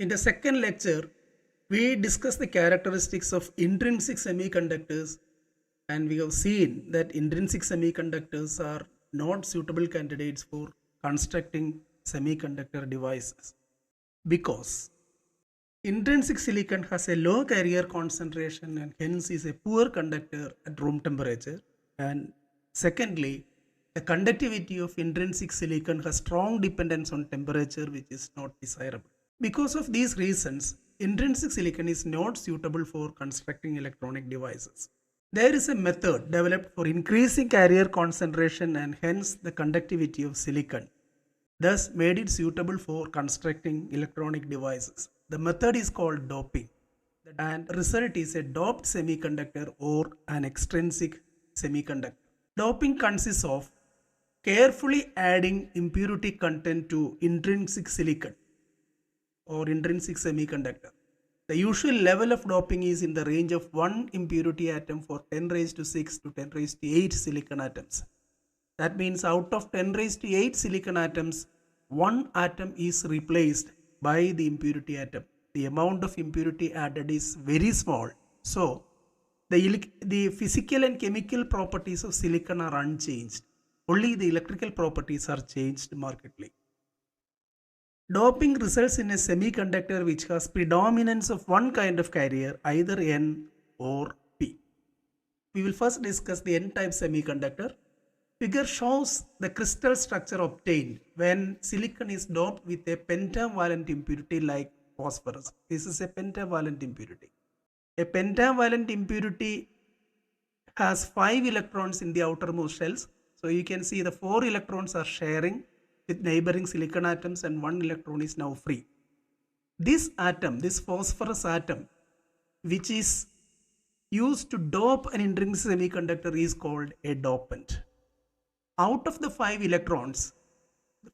In the second lecture, we discuss the characteristics of intrinsic semiconductors, and we have seen that intrinsic semiconductors are not suitable candidates for constructing semiconductor devices because intrinsic silicon has a low carrier concentration and hence is a poor conductor at room temperature. And secondly, the conductivity of intrinsic silicon has strong dependence on temperature, which is not desirable. Because of these reasons, intrinsic silicon is not suitable for constructing electronic devices. There is a method developed for increasing carrier concentration and hence the conductivity of silicon, thus made it suitable for constructing electronic devices. The method is called doping, and the result is a doped semiconductor or an extrinsic semiconductor. Doping consists of carefully adding impurity content to intrinsic silicon or intrinsic semiconductor. The usual level of doping is in the range of 1 impurity atom for 10 raised to 6 to 10 raised to 8 silicon atoms. That means out of 10 raised to 8 silicon atoms, 1 atom is replaced by the impurity atom. The amount of impurity added is very small. So, the physical and chemical properties of silicon are unchanged. Only the electrical properties are changed markedly. Doping results in a semiconductor which has predominance of one kind of carrier, either N or P. We will first discuss the N-type semiconductor. Figure shows the crystal structure obtained when silicon is doped with a pentavalent impurity like phosphorus. This is a pentavalent impurity. A pentavalent impurity has 5 electrons in the outermost shells. So you can see the 4 electrons are sharing with neighboring silicon atoms and 1 electron is now free. This atom, this phosphorus atom, which is used to dope an intrinsic semiconductor, is called a dopant. Out of the 5 electrons,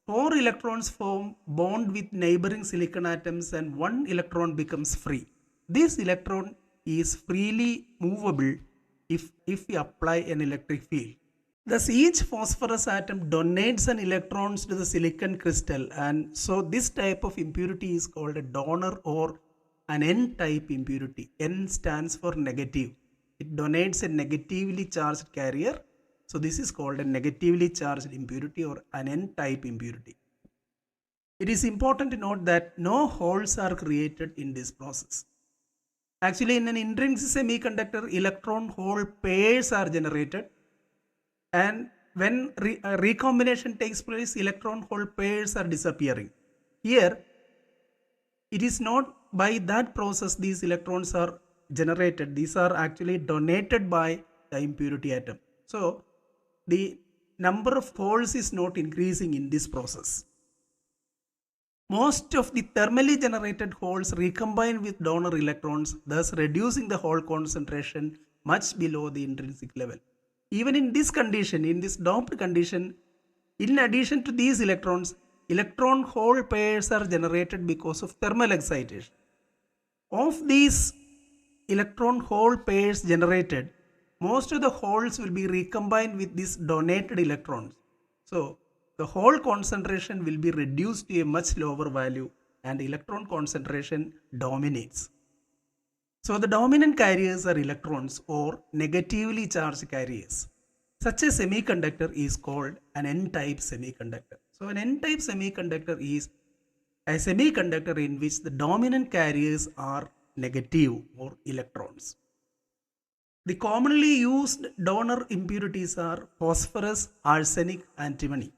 4 electrons form bond with neighboring silicon atoms and 1 electron becomes free. This electron is freely movable if we apply an electric field. Thus, each phosphorus atom donates an electrons to the silicon crystal, and so this type of impurity is called a donor or an N-type impurity. N stands for negative. It donates a negatively charged carrier. So this is called a negatively charged impurity or an N-type impurity. It is important to note that no holes are created in this process. Actually, in an intrinsic semiconductor, electron-hole pairs are generated, and when recombination takes place, electron-hole pairs are disappearing. Here, it is not by that process these electrons are generated. These are actually donated by the impurity atom. So, the number of holes is not increasing in this process. Most of the thermally generated holes recombine with donor electrons, thus reducing the hole concentration much below the intrinsic level. Even in this condition, in this doped condition, in addition to these electrons, electron-hole pairs are generated because of thermal excitation. Of these electron-hole pairs generated, most of the holes will be recombined with these donated electrons. So, the hole concentration will be reduced to a much lower value and electron concentration dominates. So the dominant carriers are electrons or negatively charged carriers. Such a semiconductor is called an N-type semiconductor. So an N-type semiconductor is a semiconductor in which the dominant carriers are negative or electrons. The commonly used donor impurities are phosphorus, arsenic, antimony.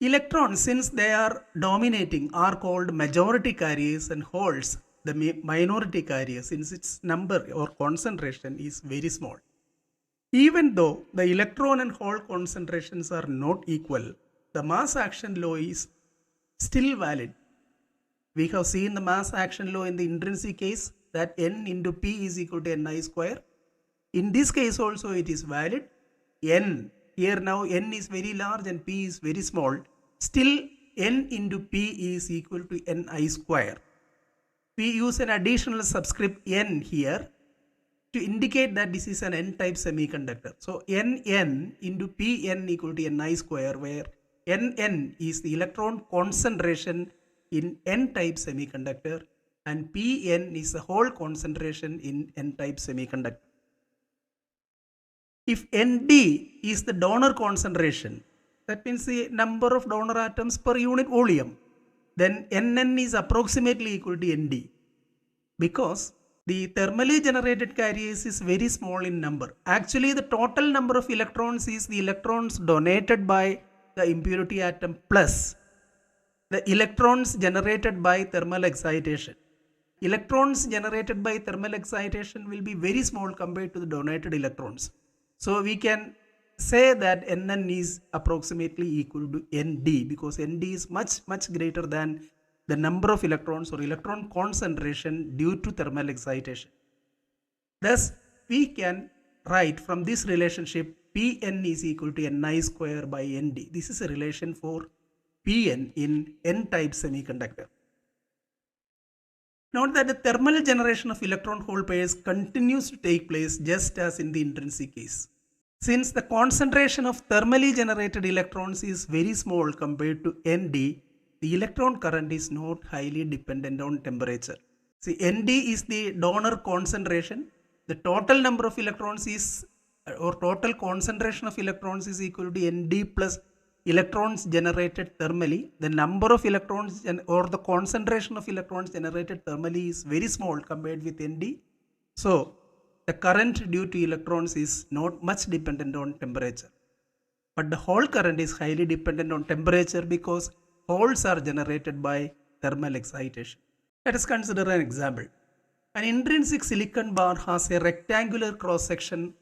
Electrons, since they are dominating, are called majority carriers, and holes the minority carrier, since its number or concentration is very small. Even though the electron and hole concentrations are not equal, the mass action law is still valid. We have seen the mass action law in the intrinsic case that N into P is equal to Ni square. In this case also it is valid. N, here now N is very large and P is very small. Still N into P is equal to Ni square. We use an additional subscript N here to indicate that this is an N-type semiconductor. So Nn into Pn equal to Ni square, where Nn is the electron concentration in N-type semiconductor and Pn is the hole concentration in n-type semiconductor. If Nd is the donor concentration, that means the number of donor atoms per unit volume, then Nn is approximately equal to Nd, because the thermally generated carriers is very small in number. Actually, the total number of electrons is the electrons donated by the impurity atom plus the electrons generated by thermal excitation. Electrons generated by thermal excitation will be very small compared to the donated electrons. So we can say that Nn is approximately equal to Nd, because Nd is much greater than the number of electrons or electron concentration due to thermal excitation. Thus, we can write from this relationship Pn is equal to Ni square by Nd. This is a relation for Pn in n-type semiconductor. Note that the thermal generation of electron hole pairs continues to take place just as in the intrinsic case. Since the concentration of thermally generated electrons is very small compared to Nd, the electron current is not highly dependent on temperature. See, Nd is the donor concentration. The total number of electrons is, or total concentration of electrons is equal to Nd plus electrons generated thermally. The number of electrons or the concentration of electrons generated thermally is very small compared with Nd. So, the current due to electrons is not much dependent on temperature. But the hole current is highly dependent on temperature because holes are generated by thermal excitation. Let us consider an example. An intrinsic silicon bar has a rectangular cross section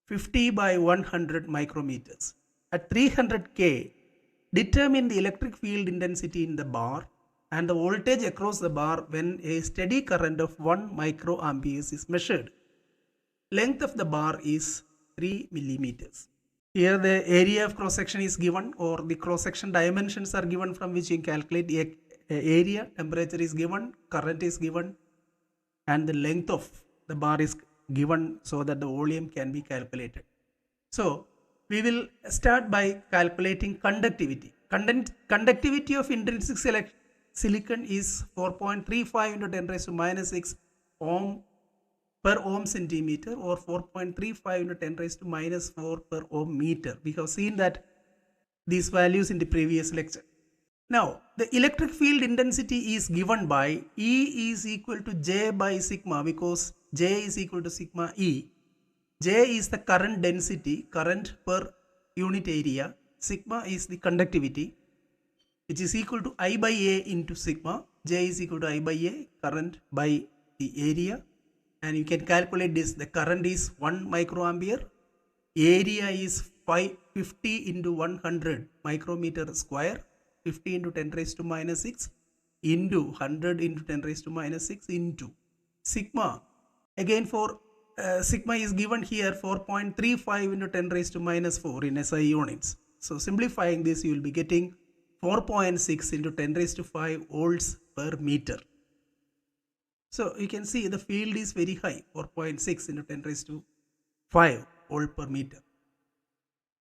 50 by 100 micrometers. At 300 K, determine the electric field intensity in the bar and the voltage across the bar when a steady current of 1 microamperes is measured. Length of the bar is 3 millimeters. Here the area of cross section is given, or the cross section dimensions are given from which you calculate the area, temperature is given, current is given, and the length of the bar is given so that the volume can be calculated. So we will start by calculating conductivity. Conductivity of intrinsic silicon is 4.35 into 10 raised to minus 6 ohm per ohm centimeter, or 4.35 into 10 raised to minus 4 per ohm meter. We have seen that these values in the previous lecture. Now, the electric field intensity is given by E is equal to J by sigma, because J is equal to sigma E. J is the current density, current per unit area. Sigma is the conductivity, which is equal to I by A into sigma. J is equal to I by A, current by the area. And you can calculate this. The current is 1 microampere. Area is 50 into 100 micrometer square. 50 into 10 raised to minus 6 into 100 into 10 raised to minus 6 into sigma. Again, for sigma is given here 4.35 into 10 raised to minus 4 in SI units. So simplifying this, you will be getting 4.6 into 10 raised to 5 volts per meter. So you can see the field is very high, 4.6 into 10 raised to 5 volt per meter.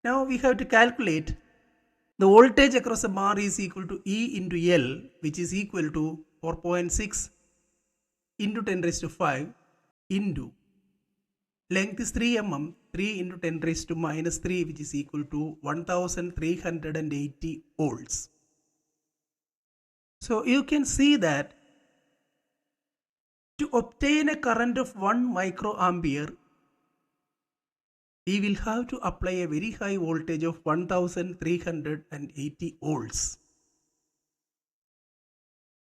Now we have to calculate the voltage across the bar is equal to E into L, which is equal to 4.6 into 10 raised to 5 into length is 3 mm, 3 into 10 raised to minus 3, which is equal to 1380 volts. So you can see that to obtain a current of 1 microampere, we will have to apply a very high voltage of 1380 volts.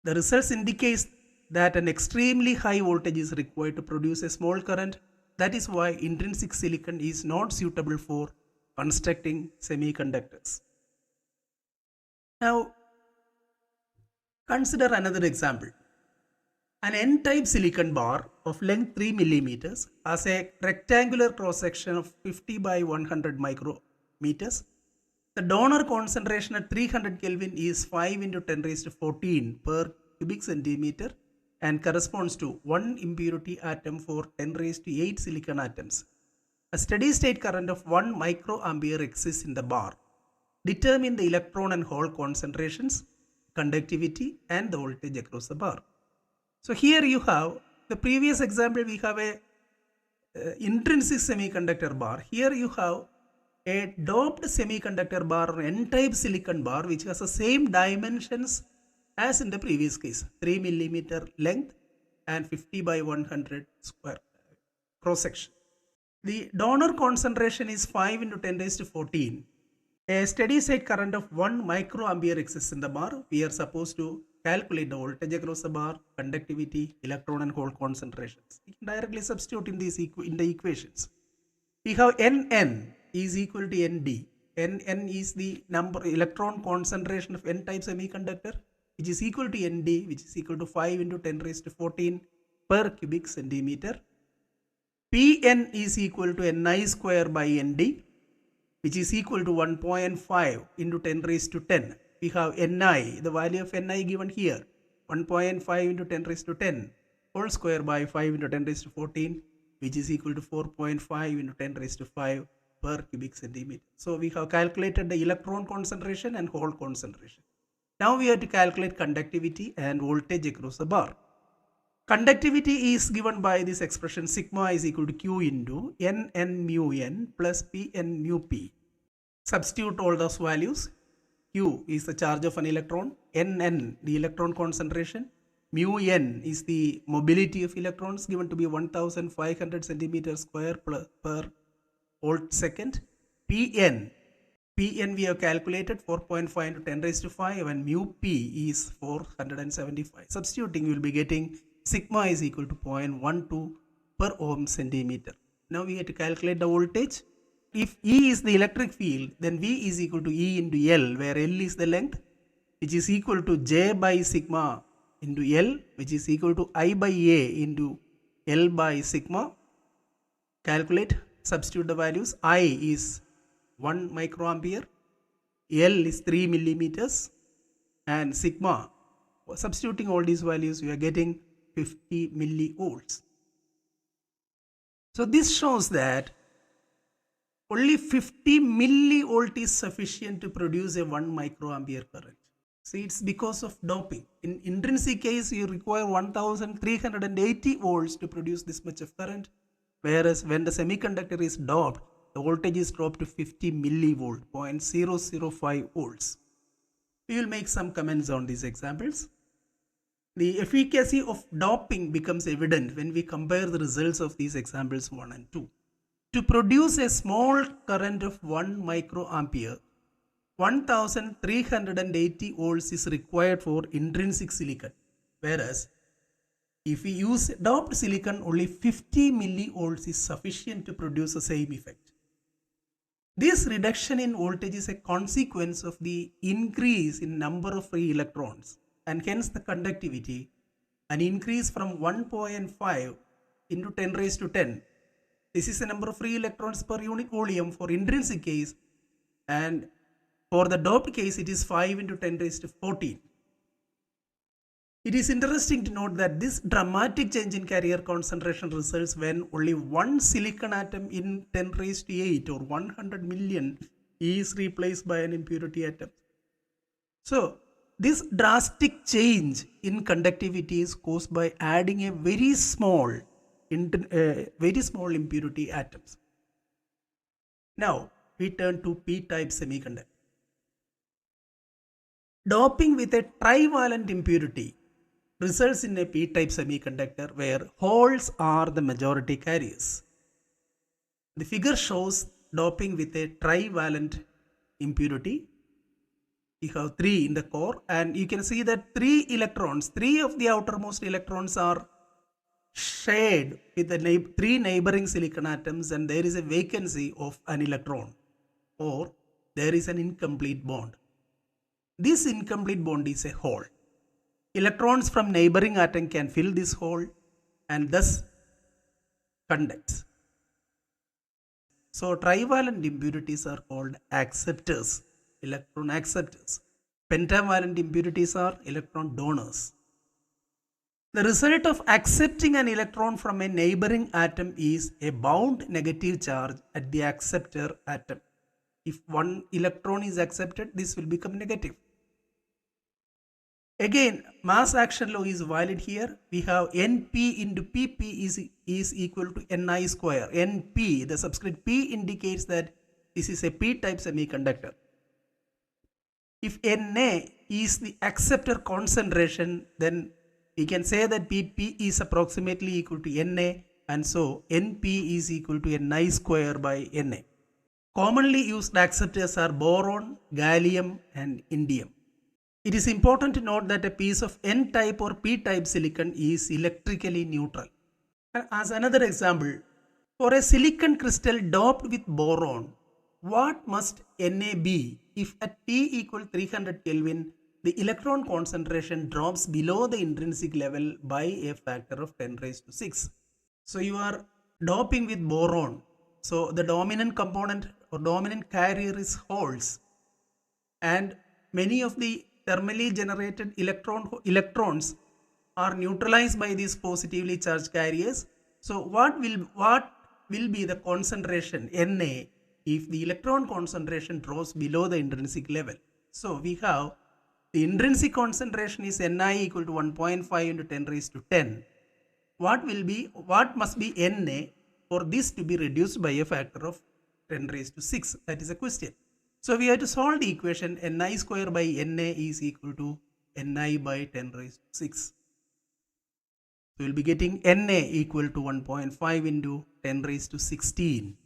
The results indicate that an extremely high voltage is required to produce a small current. That is why intrinsic silicon is not suitable for constructing semiconductors. Now, consider another example. An N-type silicon bar of length 3 millimeters has a rectangular cross section of 50 by 100 micrometers. The donor concentration at 300 Kelvin is 5 into 10 raised to 14 per cubic centimeter and corresponds to 1 impurity atom for 10 raised to 8 silicon atoms. A steady state current of 1 microampere exists in the bar. Determine the electron and hole concentrations, conductivity, and the voltage across the bar. So here you have the previous example, we have a intrinsic semiconductor bar. Here you have a doped semiconductor bar or n-type silicon bar which has the same dimensions as in the previous case, 3 millimeter length and 50 by 100 square cross section. The donor concentration is 5 into 10 raised to 14. A steady state current of 1 microampere exists in the bar. We are supposed to calculate the voltage across the bar, conductivity, electron and hole concentrations. We can directly substitute in the equations. We have Nn is equal to Nd. Nn is the number electron concentration of n-type semiconductor, which is equal to Nd, which is equal to 5 into 10 raised to 14 per cubic centimeter. Pn is equal to Ni square by Nd, which is equal to 1.5 into 10 raised to 10. We have Ni, the value of Ni given here, 1.5 into 10 raised to 10 whole square by 5 into 10 raised to 14, which is equal to 4.5 into 10 raised to 5 per cubic centimeter. So we have calculated the electron concentration and hole concentration. Now we have to calculate conductivity and voltage across the bar. Conductivity is given by this expression sigma is equal to Q into Nn mu n plus Pn mu p. Substitute all those values. Q is the charge of an electron, Nn the electron concentration, mu n is the mobility of electrons given to be 1500 centimeters square per volt second. Pn we have calculated 4.5 into 10 raised to 5 and mu p is 475. Substituting, you will be getting sigma is equal to 0.12 per ohm centimeter. Now we have to calculate the voltage. If E is the electric field, then V is equal to E into L, where L is the length, which is equal to J by sigma into L, which is equal to I by A into L by sigma. Calculate, substitute the values. I is 1 microampere, L is 3 millimeters, and sigma, substituting all these values, we are getting 50 millivolts. So this shows that only 50 millivolt is sufficient to produce a 1 microampere current. See, it's because of doping. In intrinsic case, you require 1380 volts to produce this much of current, whereas when the semiconductor is doped, the voltage is dropped to 50 millivolt, 0.005 volts. We will make some comments on these examples. The efficacy of doping becomes evident when we compare the results of these examples 1 and 2. To produce a small current of 1 microampere, 1380 volts is required for intrinsic silicon, whereas if we use doped silicon, only 50 millivolts is sufficient to produce the same effect. This reduction in voltage is a consequence of the increase in number of free electrons, and hence the conductivity, an increase from 1.5 into 10 raised to 10. This is the number of free electrons per unit volume for intrinsic case, and for the doped case it is 5 into 10 raised to 14. It is interesting to note that this dramatic change in carrier concentration results when only one silicon atom in 10 raised to 8 or 100 million is replaced by an impurity atom. So this drastic change in conductivity is caused by adding a very small impurity atoms. Now we turn to p-type semiconductor. Doping with a trivalent impurity results in a p-type semiconductor where holes are the majority carriers. The figure shows doping with a trivalent impurity. You have 3 in the core, and you can see that 3 of the outermost electrons are shared with the 3 neighboring silicon atoms, and there is a vacancy of an electron, or there is an incomplete bond. This incomplete bond is a hole. Electrons from neighboring atom can fill this hole and thus conducts. So trivalent impurities are called acceptors, electron acceptors. Pentavalent impurities are electron donors. The result of accepting an electron from a neighboring atom is a bound negative charge at the acceptor atom. If one electron is accepted, this will become negative. Again, mass action law is valid here. We have Np into Pp is equal to Ni square. Np, the subscript P indicates that this is a p-type semiconductor. If Na is the acceptor concentration, then we can say that Pp is approximately equal to Na, and so Np is equal to Ni square by Na. Commonly used acceptors are boron, gallium and indium. It is important to note that a piece of N-type or P-type silicon is electrically neutral. As another example, for a silicon crystal doped with boron, what must Na be if at T equal 300 Kelvin, the electron concentration drops below the intrinsic level by a factor of 10 raised to 6? So you are doping with boron. So the dominant component or dominant carrier is holes, and many of the thermally generated electrons are neutralized by these positively charged carriers. So what will be the concentration Na if the electron concentration drops below the intrinsic level? So we have the intrinsic concentration is Ni equal to 1.5 into 10 raised to 10. What must be Na for this to be reduced by a factor of 10 raised to 6? That is a question. So we have to solve the equation Ni square by Na is equal to Ni by 10 raised to 6. So we will be getting Na equal to 1.5 into 10 raised to 16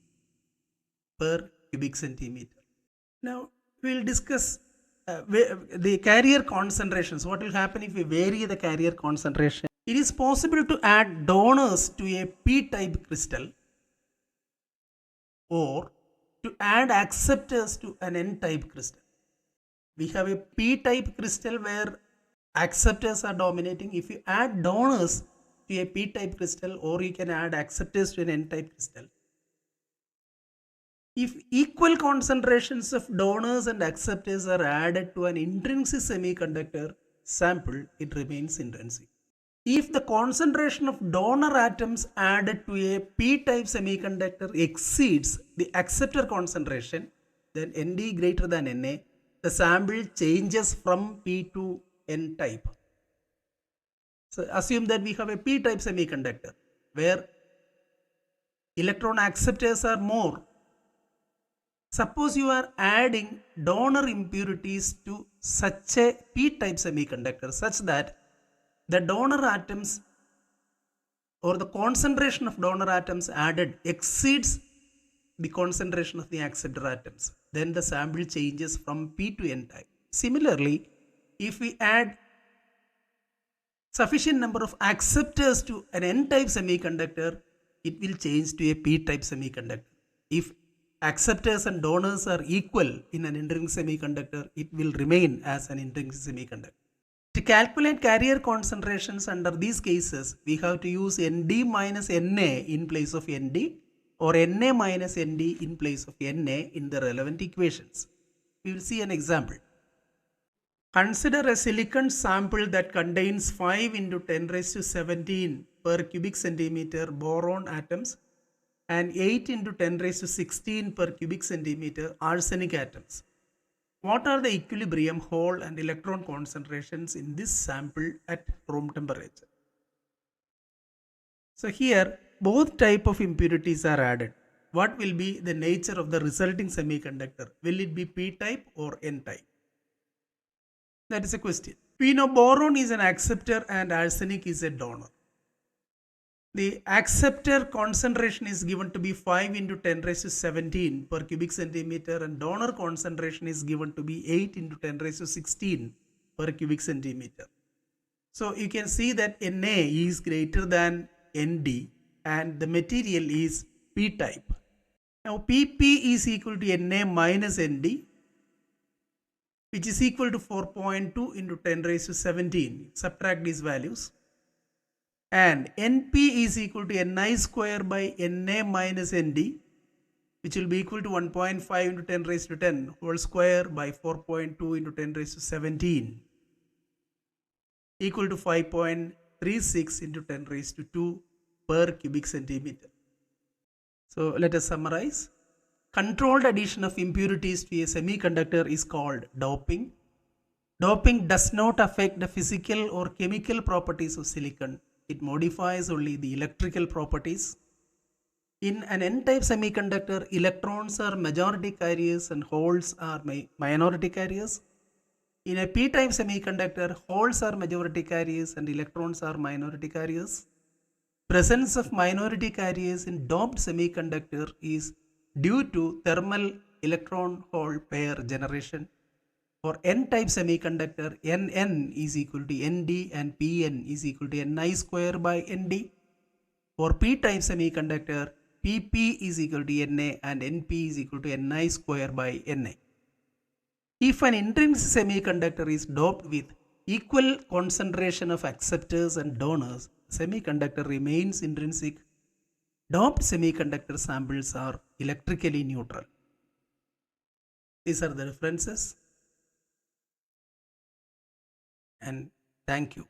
per cubic centimeter. Now we will discuss the carrier concentrations. What will happen if we vary the carrier concentration? It is possible to add donors to a p-type crystal or to add acceptors to an N-type crystal. We have a p-type crystal where acceptors are dominating. If you add donors to a p-type crystal, or you can add acceptors to an N-type crystal, if equal concentrations of donors and acceptors are added to an intrinsic semiconductor sample, it remains intrinsic. If the concentration of donor atoms added to a p-type semiconductor exceeds the acceptor concentration, then Nd greater than Na, the sample changes from p to N-type. So assume that we have a p-type semiconductor where electron acceptors are more. Suppose you are adding donor impurities to such a p-type semiconductor such that the donor atoms or the concentration of donor atoms added exceeds the concentration of the acceptor atoms, then the sample changes from P to N type. Similarly, if we add sufficient number of acceptors to an N-type semiconductor, it will change to a P-type semiconductor. If acceptors and donors are equal in an intrinsic semiconductor, it will remain as an intrinsic semiconductor. To calculate carrier concentrations under these cases, we have to use Nd minus Na in place of Nd, or Na minus Nd in place of Na in the relevant equations. We will see an example. Consider a silicon sample that contains 5 into 10 raised to 17 per cubic centimeter boron atoms and 8 into 10 raised to 16 per cubic centimeter arsenic atoms. What are the equilibrium hole and electron concentrations in this sample at room temperature? So here both type of impurities are added. What will be the nature of the resulting semiconductor? Will it be p-type or n-type? That is a question. We know boron is an acceptor and arsenic is a donor. The acceptor concentration is given to be 5 into 10 raised to 17 per cubic centimeter, and donor concentration is given to be 8 into 10 raised to 16 per cubic centimeter. So you can see that Na is greater than Nd and the material is p-type. Now Pp is equal to Na minus Nd, which is equal to 4.2 into 10 raised to 17. Subtract these values. And Np is equal to Ni square by Na minus Nd, which will be equal to 1.5 into 10 raised to 10 whole square by 4.2 into 10 raised to 17, equal to 5.36 into 10 raised to 2 per cubic centimeter. So let us summarize. Controlled addition of impurities to a semiconductor is called doping. Doping does not affect the physical or chemical properties of silicon. It modifies only the electrical properties. In an n-type semiconductor, electrons are majority carriers and holes are minority carriers. In a p-type semiconductor, holes are majority carriers and electrons are minority carriers. Presence of minority carriers in doped semiconductor is due to thermal electron hole pair generation. For n-type semiconductor, Nn is equal to Nd and Pn is equal to Ni square by Nd. For p-type semiconductor, Pp is equal to Na and Np is equal to Ni square by Na. If an intrinsic semiconductor is doped with equal concentration of acceptors and donors, semiconductor remains intrinsic. Doped semiconductor samples are electrically neutral. These are the references, and thank you.